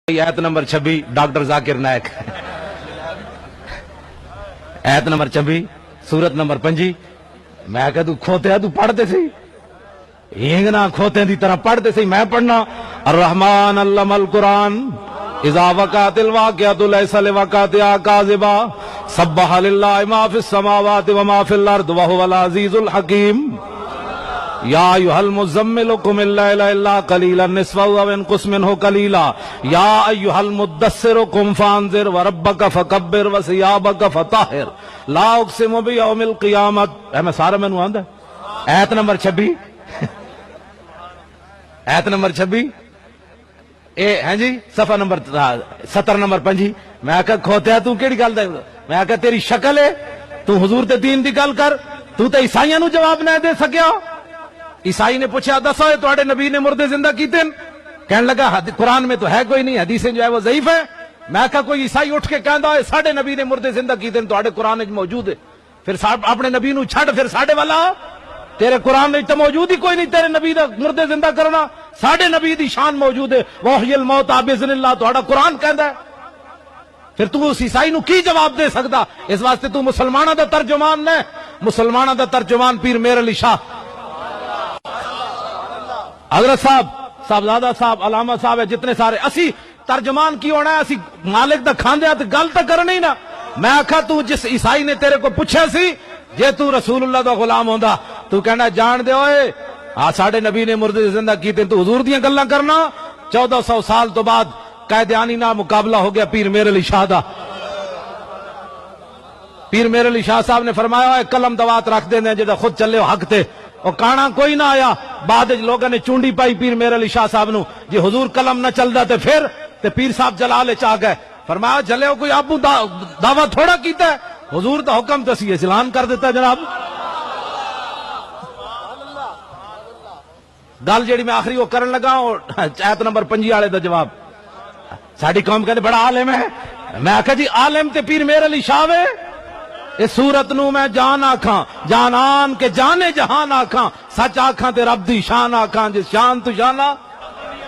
آیت number 26 doctor Zakir Naik آیت number 26 سورت نمبر 5 میں کہا تو کھوتے ہے تو پڑھتے سی ہینگنا کھوتے دی طرح پڑھتے سی میں پڑھنا الرحمن علم القرآن اذا وقعت الواقعۃ لیس لوقعتها کاذبا سبح للہ ما فی السماوات وما فی الارض وهو العزیز الحکیم یا ایھا المزمل قم اللیل الا قلیلا نصفہ او انقص منہ قلیلا یا ایھا المدثر قم فانذر وربک فکبر وثیابک فطہر لا اقسم بیوم القیامت میں سارا میں آندا آیت نمبر 26 آیت نمبر 26 اے ہیں جی صفحہ نمبر 70 نمبر 5 میں کہا کھوتیا تو کیڑی گل دے میں کہا تیری شکل ہے تو حضور تے دین دی گل کر تو تے عیسائیاں نو جواب نہ دے سکیا عیسائی نے پوچھا دسو تواڈے نبی نے مردے زندہ کیتے کہنے لگا قرآن میں تو ہے کوئی نہیں حدیثیں جو ہے وہ ضعیف ہے میں کہا کوئی عیسائی اٹھ کے کہندا ہے ساڈے نبی نے مردے زندہ کیتے تواڈے قرآن وچ موجود ہے پھر اپنے نبی نو چھڈ پھر ساڈے والا تیرے قرآن وچ تو موجود ہی کوئی نہیں تیرے نبی دا مردے زندہ کرنا ساڈے نبی دی شان موجود ہے وحی الموت باذن اللہ تواڈا قرآن کہندا ہے پھر تو اس عیسائی نو کی جواب دے سکدا اس واسطے تو مسلماناں دا ترجمان نے مسلماناں دا ترجمان پیر میر علی شاہ حضرت صاحب صاحبزادہ صاحب علامہ صاحب ہے جتنے سارے اسی ترجمان کی ہونا ہے اسی مالک دا کھاندے ہیں تو گل تو کرنی نا میں آکھا تو جس عیسائی نے تیرے کو پوچھے سی جے تو رسول اللہ دا غلام ہوندا تو کہنا جان دے ہوئے ساڈے نبی نے مردے زندہ کیتے تو حضور دیاں گلاں کرنا 1400 سال تو بعد قائدیانی نال مقابلہ ہو گیا پیر میر علی شاہ دا پیر میر علی شاہ صاحب نے فرمایا ہے قلم دوات رکھ دینے جے خود چلے ہو حق تے اور کانا کوئی نہ آیا بعد لوگوں نے چونڈی پائی پیر میر علی شاہ صاحب نو جی حضور قلم نہ چل دا تے پھر تے پیر صاحب جلالے چاہ گئے فرمایا جلے ہو کوئی آبو دعویٰ تھوڑا کیتا ہے حضور دا حکم تسی اعلان کر دیتا ہے جناب گل جیڑی میں آخری وہ کرن لگا اور آیت نمبر 5 والے دا جواب ساڈی قوم کہتے بڑا عالم ہے میں آکھا جی عالم تے پیر میر علی شاہ ہے اس صورت نو میں جان آکھاں جانان کے جانے جہان آکھاں سچ آکھاں تے رب دی شان آکھاں جس شان تو جانا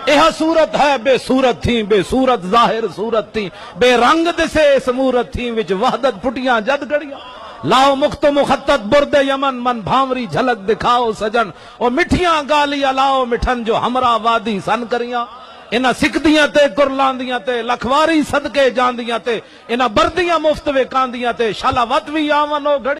یہ صورت ہے بے صورت تھی بے صورت ظاہر صورت تھی بے رنگ دسے اس مورت تھی وچ وحدت پھٹیاں جد گڑیاں لاؤ مخت مخطط برد یمن من بھامری جھلک دکھاؤ سجن اور مٹھیاں گالیاں لاؤ مٹھن جو ہمراہ وادی سن کریاں انہاں سکھدیاں تے کرلاندیاں تے لکھواری صدقے جاندیاں تے انہاں بردیاں مفت وے کاندیاں تے شالا وت وی آون او گھڑی